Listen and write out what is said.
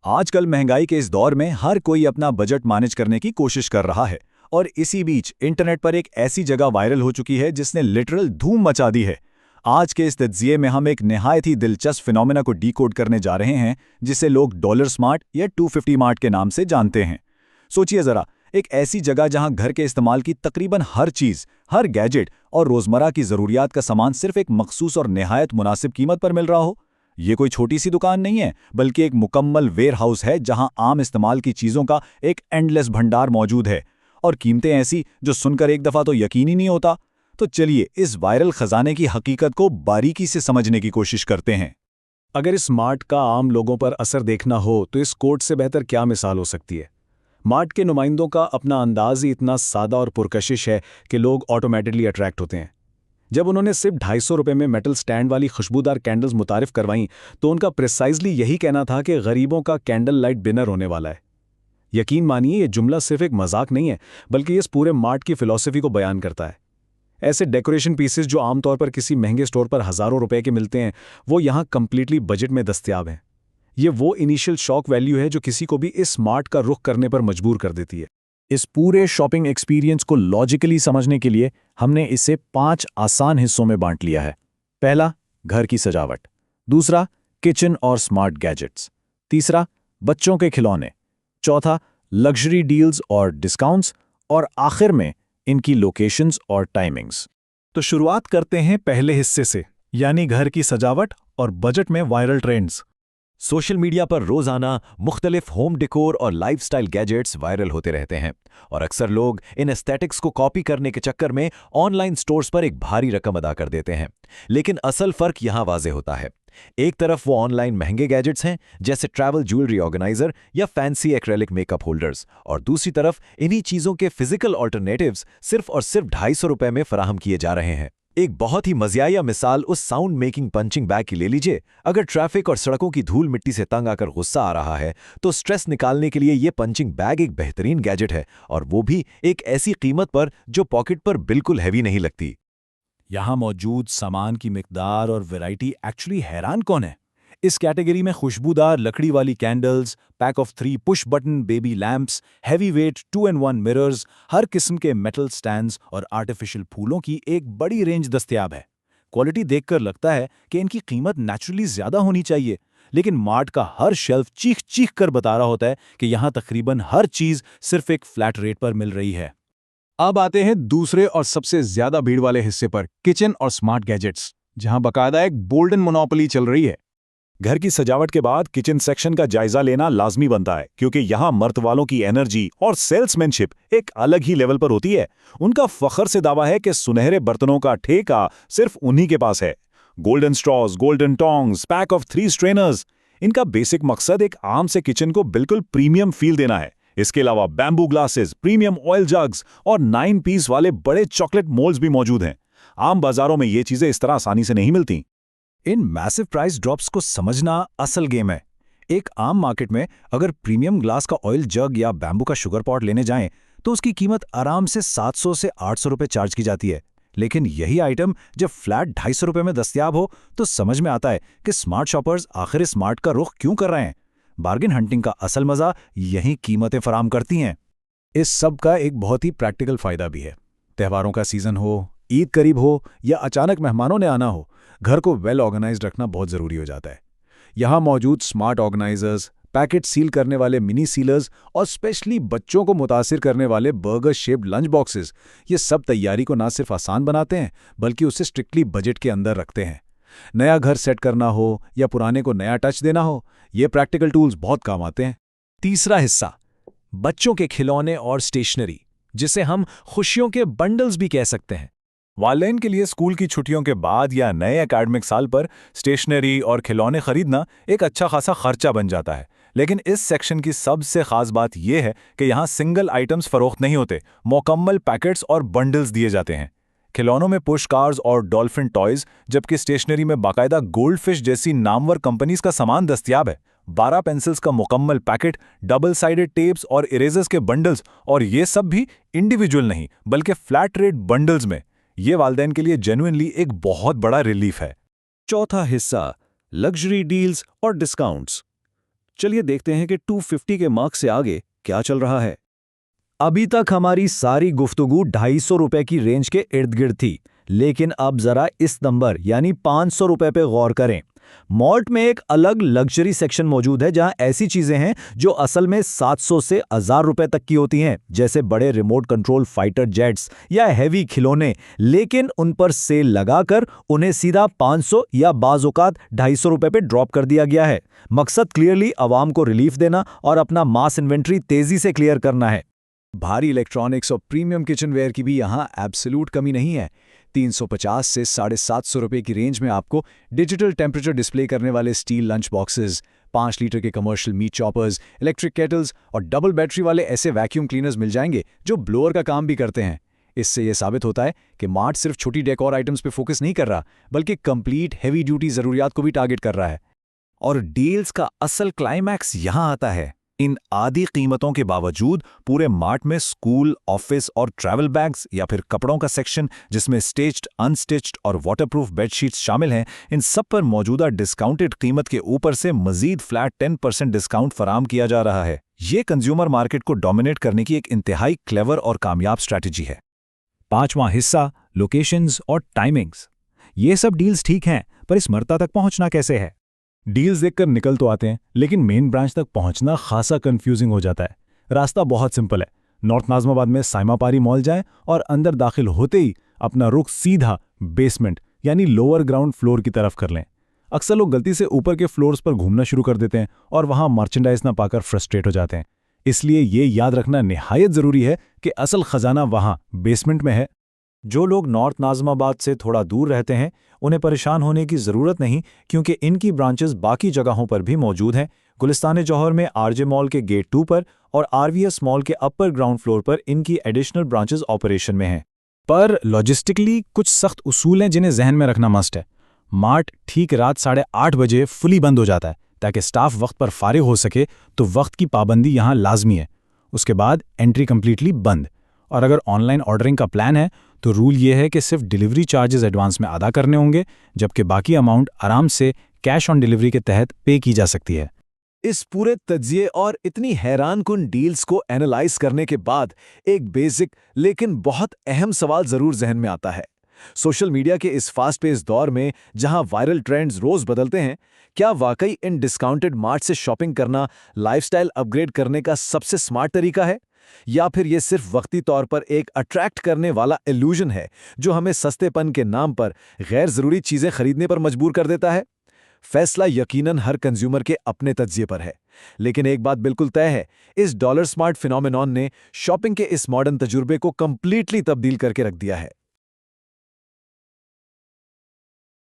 आजकल महंगाई के इस दौर में हर कोई अपना बजट मैनेज करने की कोशिश कर रहा है। और इसी बीच इंटरनेट पर एक ऐसी जगह वायरल हो चुकी है जिसने लिटरल धूम मचा दी है। आज के इस तज्जिये में हम एक निहायत ही दिलचस्प फिनोमेना को डीकोड करने जा रहे हैं, जिसे लोग डॉलर स्मार्ट या 250 मार्ट के नाम से जानते हैं। सोचिए जरा, एक ऐसी जगह जहां घर के इस्तेमाल की तकरीबन हर चीज, हर गैजेट और रोजमर्रा की जरूरियात का सामान सिर्फ एक मखसूस और निहायत मुनासिब कीमत पर मिल रहा हो। ये कोई छोटी सी दुकान नहीं है, बल्कि एक मुकम्मल वेयर हाउस है जहां आम इस्तेमाल की चीजों का एक एंडलेस भंडार मौजूद है। और कीमतें ऐसी जो सुनकर एक दफा तो यकीन ही नहीं होता। तो चलिए इस वायरल खजाने की हकीकत को बारीकी से समझने की कोशिश करते हैं। अगर इस मार्ट का आम लोगों पर असर देखना हो तो इस कोट से बेहतर क्या मिसाल हो सकती है। मार्ट के नुमाइंदों का अपना अंदाज ही इतना सादा और पुरकशिश है कि लोग ऑटोमेटिकली अट्रैक्ट होते हैं। जब उन्होंने सिर्फ 250 रुपये में मेटल स्टैंड वाली खुशबूदार कैंडल्स मुतारिफ करवाईं तो उनका प्रिसाइजली यही कहना था कि गरीबों का कैंडल लाइट डिनर होने वाला है। यकीन मानिए, ये जुमला सिर्फ एक मजाक नहीं है, बल्कि इस पूरे मार्ट की फिलॉसफी को बयान करता है। ऐसे डेकोरेशन पीसेस जो आमतौर पर किसी महंगे स्टोर पर हज़ारों रुपए के मिलते हैं, वो यहाँ कंप्लीटली बजट में दस्तयाब हैं। ये वो इनिशियल शॉक वैल्यू है जो किसी को भी इस मार्ट का रुख करने पर मजबूर कर देती है। इस पूरे शॉपिंग एक्सपीरियंस को लॉजिकली समझने के लिए हमने इसे 5 आसान हिस्सों में बांट लिया है। पहला, घर की सजावट। दूसरा, किचन और स्मार्ट गैजेट्स। तीसरा, बच्चों के खिलौने। चौथा, लग्जरी डील्स और डिस्काउंट्स। और आखिर में इनकी लोकेशंस और टाइमिंग्स। तो शुरुआत करते हैं पहले हिस्से से, यानी घर की सजावट और बजट में वायरल ट्रेंड्स। सोशल मीडिया पर रोजाना मुख्तलिफ होम डेकोर और लाइफस्टाइल गैजेट्स वायरल होते रहते हैं और अक्सर लोग इन एस्थेटिक्स को कॉपी करने के चक्कर में ऑनलाइन स्टोर्स पर एक भारी रकम अदा कर देते हैं। लेकिन असल फर्क यहां वाज़ेह होता है। एक तरफ वो ऑनलाइन महंगे गैजेट्स हैं जैसे ट्रैवल ज्वेलरी ऑर्गेनाइजर या फैंसी एक्रेलिक मेकअप होल्डर्स, और दूसरी तरफ इन्हीं चीजों के फिजिकल ऑल्टरनेटिव्स सिर्फ और सिर्फ 250 रुपए में फराहम किए जा रहे हैं। एक बहुत ही मज़ियाया मिसाल उस साउंड मेकिंग पंचिंग बैग की ले लीजिए। अगर ट्रैफिक और सड़कों की धूल मिट्टी से तंग आकर गुस्सा आ रहा है तो स्ट्रेस निकालने के लिए ये पंचिंग बैग एक बेहतरीन गैजेट है, और वो भी एक ऐसी कीमत पर जो पॉकेट पर बिल्कुल हैवी नहीं लगती। यहाँ मौजूद सामान की मिकदार और वैरायटी एक्चुअली हैरान कौन है। इस कैटेगरी में खुशबूदार लकड़ी वाली candles, pack of 3 push button baby lamps, heavy weight 2-in-1 mirrors, हर किस्म के मेटल स्टैंड्स और आर्टिफिशियल फूलों की एक बड़ी रेंज दस्तयाब है। क्वालिटी देखकर लगता है कि इनकी कीमत नेचुरली ज्यादा होनी चाहिए, लेकिन मार्ट का हर शेल्फ चीख चीख कर बता रहा होता है कि यहाँ तकरीबन हर चीज सिर्फ एक फ्लैट रेट पर मिल रही है। अब आते हैं दूसरे और सबसे ज्यादा भीड़ वाले हिस्से पर, किचन और स्मार्ट गैजेट्स, जहां बाकायदा एक बोल्डन मोनोपोली चल रही है। घर की सजावट के बाद किचन सेक्शन का जायजा लेना लाजमी बनता है, क्योंकि यहाँ मर्द वालों की एनर्जी और सेल्समैनशिप एक अलग ही लेवल पर होती है। उनका फख्र से दावा है कि सुनहरे बर्तनों का ठेका सिर्फ उन्हीं के पास है। Golden straws, golden tongs, pack of 3 strainers, इनका बेसिक मकसद एक आम से किचन को बिल्कुल प्रीमियम फील देना है। इसके अलावा bamboo glasses, premium oil jugs और 9 पीस वाले बड़े चॉकलेट मोल्ड्स भी मौजूद हैं। आम बाजारों में ये चीजें इस तरह आसानी से नहीं मिलती। इन मैसिव प्राइस ड्रॉप्स को समझना असल गेम है। एक आम मार्केट में अगर प्रीमियम ग्लास का ऑयल जग या बैम्बू का शुगर पॉट लेने जाएं तो उसकी कीमत आराम से 700 से 800 रुपए चार्ज की जाती है। लेकिन यही आइटम जब फ्लैट 250 रुपए में दस्तयाब हो तो समझ में आता है कि स्मार्ट शॉपर्स आखिर स्मार्ट का रुख क्यों कर रहे हैं। बार्गेन हंटिंग का असल मजा यही कीमतें फराम करती हैं। इस सब का एक बहुत ही प्रैक्टिकल फायदा भी है। त्योहारों का सीजन हो, ईद करीब हो या अचानक मेहमानों ने आना हो, घर को वेल ऑर्गेनाइज्ड रखना बहुत ज़रूरी हो जाता है। यहाँ मौजूद स्मार्ट ऑर्गेनाइजर्स, पैकेट सील करने वाले मिनी सीलर्स और स्पेशली बच्चों को मुतासिर करने वाले बर्गर शेप्ड लंच बॉक्सेस, ये सब तैयारी को ना सिर्फ आसान बनाते हैं बल्कि उसे स्ट्रिक्टली बजट के अंदर रखते हैं। नया घर सेट करना हो या पुराने को नया टच देना हो, ये प्रैक्टिकल टूल्स बहुत काम आते हैं। तीसरा हिस्सा, बच्चों के खिलौने और स्टेशनरी, जिसे हम खुशियों के बंडल्स भी कह सकते हैं। वालिदैन के लिए स्कूल की छुट्टियों के बाद या नए एकेडमिक साल पर स्टेशनरी और खिलौने खरीदना एक अच्छा खासा खर्चा बन जाता है। लेकिन इस सेक्शन की सबसे खास बात यह है कि यहाँ सिंगल आइटम्स फरोख्त नहीं होते, मुकम्मल पैकेट्स और बंडल्स दिए जाते हैं। खिलौनों में पुश कार्स और डॉल्फिन टॉयज, जबकि स्टेशनरी में बाकायदा गोल्ड फिश जैसी नामवर कंपनीज का सामान दस्तयाब है। 12 पेंसिल्स का मुकम्मल पैकेट, डबल साइडेड टेप्स और इरेजर्स के बंडल्स, और ये सब भी इंडिविजुअल नहीं बल्कि फ्लैट रेट बंडल्स में। ये वालिदैन के लिए जेन्युइनली एक बहुत बड़ा रिलीफ है। चौथा हिस्सा, लग्जरी डील्स और डिस्काउंट्स। चलिए देखते हैं कि 250 के मार्क से आगे क्या चल रहा है। अभी तक हमारी सारी गुफ्तगू 250 रुपए की रेंज के इर्द गिर्द थी, लेकिन अब जरा इस नंबर यानी 500 रुपए पे गौर करें। मॉल्ट में एक अलग लग्जरी सेक्शन मौजूद है जहां ऐसी चीजें हैं जो असल में 700 से 1000 रुपए तक की होती हैं, जैसे बड़े रिमोट कंट्रोल फाइटर जेट्स या हैवी खिलौने, लेकिन उन पर सेल लगाकर उन्हें सीधा 500 या बाज़ औक़ात 250 रुपए पे ड्रॉप कर दिया गया है। मकसद क्लियरली आवाम को रिलीफ देना और अपना मास इन्वेंट्री तेजी से क्लियर करना है। भारी इलेक्ट्रॉनिक्स और प्रीमियम किचनवेयर की भी यहाँ एब्सोल्यूट कमी नहीं है। 350 से 750 रुपए की रेंज में आपको डिजिटल टेम्परेचर डिस्प्ले करने वाले स्टील लंच बॉक्सेस, 5 लीटर के commercial meat choppers, electric kettles और डबल बैटरी वाले ऐसे वैक्यूम क्लीनर्स मिल जाएंगे जो ब्लोअर का काम भी करते हैं। इससे यह साबित होता है कि मार्ट सिर्फ छोटी डेकोर आइटम्स पे फोकस नहीं कर रहा, बल्कि कंप्लीट हैवी ड्यूटी जरूरियात को भी टारगेट कर रहा है। और डील्स का असल क्लाइमैक्स यहां आता है। इन आधी कीमतों के बावजूद पूरे मार्ट में स्कूल, ऑफिस और ट्रैवल बैग्स या फिर कपड़ों का सेक्शन, जिसमें स्टिच्ड, अनस्टिच्ड और वाटरप्रूफ बेडशीट्स शामिल हैं, इन सब पर मौजूदा डिस्काउंटेड कीमत के ऊपर से मजीद फ्लैट 10% डिस्काउंट फराम किया जा रहा है। ये कंज्यूमर मार्केट को डोमिनेट करने की एक इंतहाई क्लेवर और कामयाब स्ट्रैटेजी है। 5वां हिस्सा, लोकेशंस और टाइमिंग्स। ये सब डील्स ठीक हैं, पर इस मर्ता तक पहुंचना कैसे है? डील्स देखकर निकल तो आते हैं, लेकिन मेन ब्रांच तक पहुंचना खासा कंफ्यूजिंग हो जाता है। रास्ता बहुत सिंपल है। नॉर्थ नाज़िमाबाद में साइमापारी मॉल जाएं और अंदर दाखिल होते ही अपना रुख सीधा बेसमेंट यानी लोअर ग्राउंड फ्लोर की तरफ कर लें। अक्सर लोग गलती से ऊपर के फ्लोर्स पर घूमना शुरू कर देते हैं और वहां मर्चेंडाइज ना पाकर फ्रस्ट्रेट हो जाते हैं। इसलिए ये याद रखना निहायत ज़रूरी है कि असल खजाना वहां बेसमेंट में है। जो लोग नॉर्थ नाज़िमाबाद से थोड़ा दूर रहते हैं, उन्हें परेशान होने की ज़रूरत नहीं, क्योंकि इनकी ब्रांचेस बाकी जगहों पर भी मौजूद हैं। गुलिस्तान जौहर में आरजे मॉल के गेट 2 पर और आरवीएस मॉल के अपर ग्राउंड फ्लोर पर इनकी एडिशनल ब्रांचेस ऑपरेशन में हैं। पर लॉजिस्टिकली कुछ सख्त उसूल हैं जिन्हें जहन में रखना मस्ट है। मार्ट ठीक रात 8:30 बजे फुली बंद हो जाता है ताकि स्टाफ वक्त पर फारिग हो सके, तो वक्त की पाबंदी यहाँ लाजमी है। उसके बाद एंट्री कंप्लीटली बंद। और अगर ऑनलाइन ऑर्डरिंग का प्लान है तो रूल ये है कि सिर्फ डिलीवरी चार्जेस एडवांस में अदा करने होंगे, जबकि बाकी अमाउंट आराम से कैश ऑन डिलीवरी के तहत पे की जा सकती है। इस पूरे तज्जिए और इतनी हैरानकुन डील्स को एनालाइज करने के बाद एक बेसिक लेकिन बहुत अहम सवाल जरूर जहन में आता है। सोशल मीडिया के इस फास्ट पेस दौर में जहां वायरल ट्रेंड्स रोज बदलते हैं, क्या वाकई इन डिस्काउंटेड मार्ट से शॉपिंग करना लाइफस्टाइल अपग्रेड करने का सबसे स्मार्ट तरीका है, या फिर यह सिर्फ वक्ती तौर पर एक अट्रैक्ट करने वाला इल्यूजन है जो हमें सस्तेपन के नाम पर गैर जरूरी चीजें खरीदने पर मजबूर कर देता है? फैसला यकीनन हर कंज्यूमर के अपने तज्जिए पर है, लेकिन एक बात बिल्कुल तय है, इस डॉलर स्मार्ट फिनोमेनॉन ने शॉपिंग के इस मॉडर्न तजुर्बे को कंप्लीटली तब्दील करके रख दिया है।